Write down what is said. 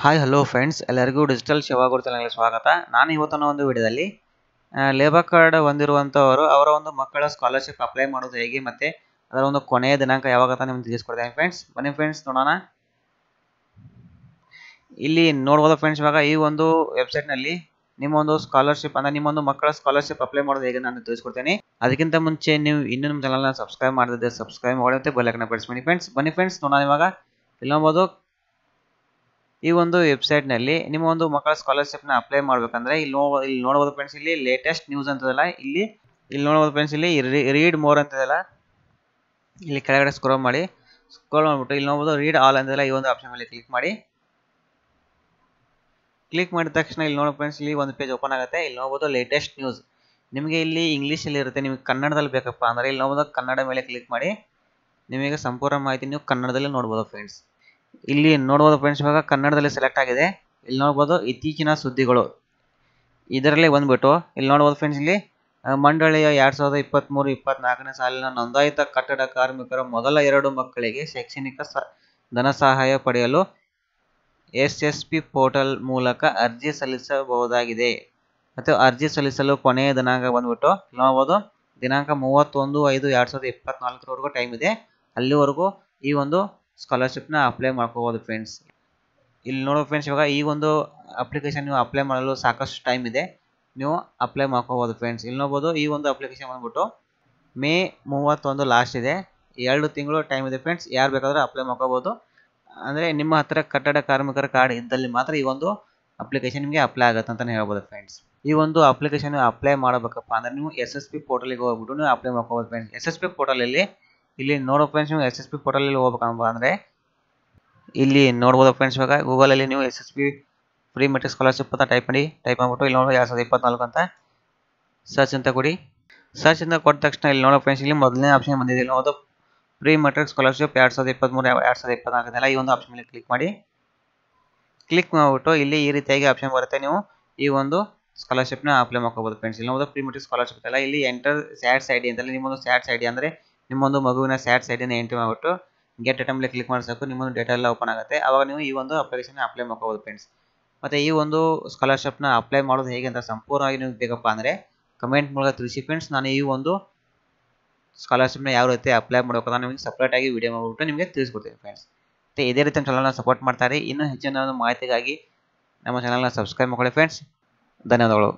Hi hello friends, ಎಲ್ಲರಿಗೂ digital ಶಿವಾಗುರು ಚಾನಲ್ಗೆ ಸ್ವಾಗತ. ನಾನು ಇವತ್ತಿನ ಒಂದು ವಿಡಿಯೋದಲ್ಲಿ ಲೇಬರ್ ಕಾರ್ಡ್ ಹೊಂದಿರುವಂಥವರು ಅವರ ಒಂದು ಮಕ್ಕಳ ಸ್ಕಾಲರ್ಶಿಪ್ ಅಪ್ಲೈ ಮಾಡೋದು ಹೇಗೆ ಮತ್ತು ಅದರ ಒಂದು ಕೊನೆಯ ದಿನಾಂಕ ಯಾವಾಗ ಅಂತ ನಿಮ್ಗೆ ತಿಳಿಸ್ಕೊಡ್ತೇನೆ ಫ್ರೆಂಡ್ಸ್. ಬನ್ನಿ ಫ್ರೆಂಡ್ಸ್ ನೋಡೋಣ. ಇಲ್ಲಿ ನೋಡ್ಬೋದು ಫ್ರೆಂಡ್ಸ್, ಇವಾಗ ಈ ಒಂದು ವೆಬ್ಸೈಟ್ನಲ್ಲಿ ನಿಮ್ಮ ಒಂದು ಸ್ಕಾಲರ್ಶಿಪ್ ಅಂದರೆ ನಿಮ್ಮ ಒಂದು ಮಕ್ಕಳ ಸ್ಕಾಲರ್ಶಿಪ್ ಅಪ್ಲೈ ಮಾಡೋದು ಹೇಗೆ ನಾನು ತಿಳಿಸ್ಕೊಡ್ತೇನೆ. ಅದಕ್ಕಿಂತ ಮುಂಚೆ ನೀವು ಇನ್ನೂ ನಮ್ಮ ಚಾನಲ್ನ ಸಬ್ಸ್ಕ್ರೈಬ್ ಮಾಡದಿದ್ದರೆ ಸಬ್ಸ್ಕ್ರೈಬ್ ಮಾಡಿ ಮತ್ತು ಬೆಲ್ ಐಕಾನ್ ಪ್ರೆಸ್ ಮಾಡಿ ಫ್ರೆಂಡ್ಸ್. ಬನ್ನಿ ಫ್ರೆಂಡ್ಸ್ ನೋಡೋಣ. ಇವಾಗ ಇಲ್ಲಿ ನೋಡ್ಬೋದು, ಈ ಒಂದು ವೆಬ್ಸೈಟ್ನಲ್ಲಿ ನಿಮ್ಮ ಒಂದು ಮಕ್ಕಳ ಸ್ಕಾಲರ್ಶಿಪ್ನ ಅಪ್ಲೈ ಮಾಡಬೇಕಂದ್ರೆ ಇಲ್ಲಿ ನೋಡ್ಬೋದು ಫ್ರೆಂಡ್ಸ್, ಇಲ್ಲಿ ಲೇಟೆಸ್ಟ್ ನ್ಯೂಸ್ ಅಂತದಲ್ಲ, ಇಲ್ಲಿ ನೋಡ್ಬೋದು ಫ್ರೆಂಡ್ಸ್, ಇಲ್ಲಿ ರೀಡ್ ಮೋರ್ ಅಂತದಲ್ಲ, ಇಲ್ಲಿ ಕೆಳಗಡೆ ಸ್ಕ್ರೋಲ್ ಮಾಡಿಬಿಟ್ಟು ಇಲ್ಲಿ ನೋಡ್ಬೋದು ರೀಡ್ ಆಲ್ ಅಂತದಲ್ಲ, ಈ ಒಂದು ಆಪ್ಷನ್ ಮೇಲೆ ಕ್ಲಿಕ್ ಮಾಡಿದ ತಕ್ಷಣ ಇಲ್ಲಿ ನೋಡೋ ಫ್ರೆಂಡ್ಸ್, ಇಲ್ಲಿ ಒಂದು ಪೇಜ್ ಓಪನ್ ಆಗುತ್ತೆ. ಇಲ್ಲಿ ನೋಡ್ಬೋದು ಲೇಟೆಸ್ಟ್ ನ್ಯೂಸ್. ನಿಮಗೆ ಇಲ್ಲಿ ಇಂಗ್ಲೀಷಲ್ಲಿ ಇರುತ್ತೆ, ನಿಮಗೆ ಕನ್ನಡದಲ್ಲಿ ಬೇಕಪ್ಪ ಅಂದರೆ ಇಲ್ಲಿ ನೋಡ್ಬೋದು ಕನ್ನಡ ಮೇಲೆ ಕ್ಲಿಕ್ ಮಾಡಿ ನಿಮಗೆ ಸಂಪೂರ್ಣ ಮಾಹಿತಿ ನೀವು ಕನ್ನಡದಲ್ಲಿ ನೋಡ್ಬೋದು ಫ್ರೆಂಡ್ಸ್. ಇಲ್ಲಿ ನೋಡ್ಬೋದು ಫ್ರೆಂಡ್ಸ್, ಇವಾಗ ಕನ್ನಡದಲ್ಲಿ ಸೆಲೆಕ್ಟ್ ಆಗಿದೆ. ಇಲ್ಲಿ ನೋಡ್ಬೋದು ಇತ್ತೀಚಿನ ಸುದ್ದಿಗಳು, ಇದರಲ್ಲಿ ಬಂದ್ಬಿಟ್ಟು ಇಲ್ಲಿ ನೋಡ್ಬೋದು ಫ್ರೆಂಡ್ಸ್, ಇಲ್ಲಿ ಮಂಡಳಿಯ 2023-24ನೇ ಸಾಲಿನ ನೋಂದಾಯಿತ ಕಟ್ಟಡ ಕಾರ್ಮಿಕರ ಮೊದಲ 2 ಮಕ್ಕಳಿಗೆ ಶೈಕ್ಷಣಿಕ ಧನ ಸಹಾಯ ಪಡೆಯಲು SSP ಪೋರ್ಟಲ್ ಮೂಲಕ ಅರ್ಜಿ ಸಲ್ಲಿಸಬಹುದಾಗಿದೆ. ಮತ್ತು ಅರ್ಜಿ ಸಲ್ಲಿಸಲು ಕೊನೆಯ ದಿನಾಂಕ ಬಂದ್ಬಿಟ್ಟು ನೋಡ್ಬೋದು ದಿನಾಂಕ 31/5/2024 ಟೈಮ್ ಇದೆ. ಅಲ್ಲಿವರೆಗೂ ಈ ಒಂದು ಸ್ಕಾಲರ್ಶಿಪ್ನ ಅಪ್ಲೈ ಮಾಡ್ಕೋಬೋದು ಫ್ರೆಂಡ್ಸ್. ಇಲ್ಲಿ ನೋಡೋ ಫ್ರೆಂಡ್ಸ್, ಇವಾಗ ಈ ಒಂದು ಅಪ್ಲಿಕೇಶನ್ ನೀವು ಅಪ್ಲೈ ಮಾಡಲು ಸಾಕಷ್ಟು ಟೈಮ್ ಇದೆ, ನೀವು ಅಪ್ಲೈ ಮಾಡ್ಕೋಬೋದು ಫ್ರೆಂಡ್ಸ್. ಇಲ್ಲಿ ನೋಡ್ಬೋದು ಈ ಒಂದು ಅಪ್ಲಿಕೇಶನ್ ಬಂದ್ಬಿಟ್ಟು May 31 ಲಾಸ್ಟ್ ಇದೆ, 2 ತಿಂಗಳು ಟೈಮ್ ಇದೆ ಫ್ರೆಂಡ್ಸ್. ಯಾರು ಬೇಕಾದರೂ ಅಪ್ಲೈ ಮಾಡ್ಕೋಬೋದು. ಅಂದರೆ ನಿಮ್ಮ ಹತ್ತಿರ ಕಟ್ಟಡ ಕಾರ್ಮಿಕರ ಕಾರ್ಡ್ ಇದ್ದಲ್ಲಿ ಮಾತ್ರ ಈ ಒಂದು ಅಪ್ಲಿಕೇಶನ್ ನಿಮಗೆ ಅಪ್ಲೈ ಆಗುತ್ತೆ ಅಂತಲೇ ಹೇಳ್ಬೋದು ಫ್ರೆಂಡ್ಸ್. ಈ ಒಂದು ಅಪ್ಲಿಕೇಶನ್ ಅಪ್ಲೈ ಮಾಡಬೇಕಪ್ಪ ಅಂದರೆ ನೀವು SSP ಪೋರ್ಟಲಿಗೆ ಹೋಗ್ಬಿಟ್ಟು ನೀವು ಅಪ್ಲೈ ಮಾಡ್ಕೋಬೋದು ಫ್ರೆಂಡ್ಸ್. SSP ಪೋರ್ಟಲಲ್ಲಿ ಇಲ್ಲಿ ನೋಡೋ ಫ್ರೆಂಡ್ಸ್, ನೀವು SSP ಪೋರ್ಟಲಲ್ಲಿ ಹೋಗ್ಬೇಕಂತ ಅಂದರೆ ಇಲ್ಲಿ ನೋಡ್ಬೋದು ಫ್ರೆಂಡ್ಸ್, ಇವಾಗ ಗೂಗಲಲ್ಲಿ ನೀವು SSP ಫ್ರೀ ಮೆಟ್ರಿಕ್ ಸ್ಕಾಲರ್ಶಿಪ್ ಅಂತ ಟೈಪ್ ಮಾಡಿಬಿಟ್ಟು ಇಲ್ಲಿ ನೋಡೋ 2024 ಅಂತ ಸರ್ಚ್ ಅಂತ ಕೊಡಿ. ಸರ್ಚ್ ಅಂತ ಕೊಟ್ಟ ತಕ್ಷಣ ಇಲ್ಲಿ ನೋಡೋ ಫ್ರೆಂಡ್ಸ್, ಇಲ್ಲಿ ಮೊದಲನೇ ಆಪ್ಷನ್ ಬಂದಿದೆ. ಇಲ್ಲಿ ನೋಡೋದು ಫ್ರೀ ಮೆಟ್ರಿಕ್ ಸ್ಕಾಲರ್ಶಿಪ್ 2023-2024 ಈ ಒಂದು ಆಪ್ಷನ್ ಮೇಲೆ ಕ್ಲಿಕ್ ಮಾಡಿಬಿಟ್ಟು ಇಲ್ಲಿ ಈ ರೀತಿಯಾಗಿ ಆಪ್ಷನ್ ಬರುತ್ತೆ. ನೀವು ಈ ಒಂದು ಸ್ಕಾಲರ್ಶಿಪ್ನ ಅಪ್ಲೈ ಮಾಡ್ಕೋಬೋದು ಫ್ರೆಂಡ್ಸ್. ಇಲ್ಲಿ ನೋಡೋದು ಫ್ರೀ ಮೆಟ್ರಿಕ್ ಸ್ಕಾಲರ್ಶಿಪ್ ಅಲ್ಲ, ಇಲ್ಲಿ ಎಂಟರ್ ಸ್ಯಾಟ್ಸ್ ID ಅಂತಲ್ಲ, ನಿಮ್ಮೊಂದು ಸ್ಯಾಟ್ಸ್ ID ಅಂದರೆ ನಿಮ್ಮೊಂದು ಮಗುವಿನ ಸ್ಯಾಟ್ಸ್ ಐಡಿನ ಎಂಟ್ರಿ ಮಾಡಿಬಿಟ್ಟು ಗೆಟ್ ಡೇಟಾ ಮೇಲೆ ಕ್ಲಿಕ್ ಮಾಡಿಸಬೇಕು. ನಿಮ್ಮೊಂದು ಡೇಟಾ ಎಲ್ಲ ಓಪನ್ ಆಗುತ್ತೆ. ಆವಾಗ ನೀವು ಈ ಒಂದು ಅಪ್ಲಿಕೇಶನ್ ಅಪ್ಲೈ ಮಾಡ್ಕೋಬೋದು ಫ್ರೆಂಡ್ಸ್. ಮತ್ತು ಈ ಒಂದು ಸ್ಕಾಲರ್ಶಿಪ್ನ ಅಪ್ಲೈ ಮಾಡೋದು ಹೇಗೆ ಅಂತ ಸಂಪೂರ್ಣವಾಗಿ ನಿಮಗೆ ಬೇಕಪ್ಪ ಅಂದರೆ ಕಮೆಂಟ್ ಮೂಲಕ ತಿಳಿಸಿ ಫ್ರೆಂಡ್ಸ್. ನಾನು ಈ ಒಂದು ಸ್ಕಾಲರ್ಶಿಪ್ನ ಯಾವ ರೀತಿ ಅಪ್ಲೈ ಮಾಡಬೇಕು ಅಂತ ನಿಮಗೆ ಸಪ್ರೇಟಾಗಿ ವಿಡಿಯೋ ಮಾಡಿಬಿಟ್ಟು ನಿಮಗೆ ತಿಳಿಸ್ಕೊಡ್ತೀನಿ ಫ್ರೆಂಡ್ಸ್. ಮತ್ತು ಇದೇ ರೀತಿ ನಮ್ಮ ಚಾನಲ್ನ ಸಪೋರ್ಟ್ ಮಾಡ್ತಾರೆ. ಇನ್ನೂ ಹೆಚ್ಚಿನ ಮಾಹಿತಿಗಾಗಿ ನಮ್ಮ ಚಾನಲ್ನ ಸಬ್ಸ್ಕ್ರೈಬ್ ಮಾಡ್ಕೊಳ್ಳಿ ಫ್ರೆಂಡ್ಸ್. ಧನ್ಯವಾದಗಳು.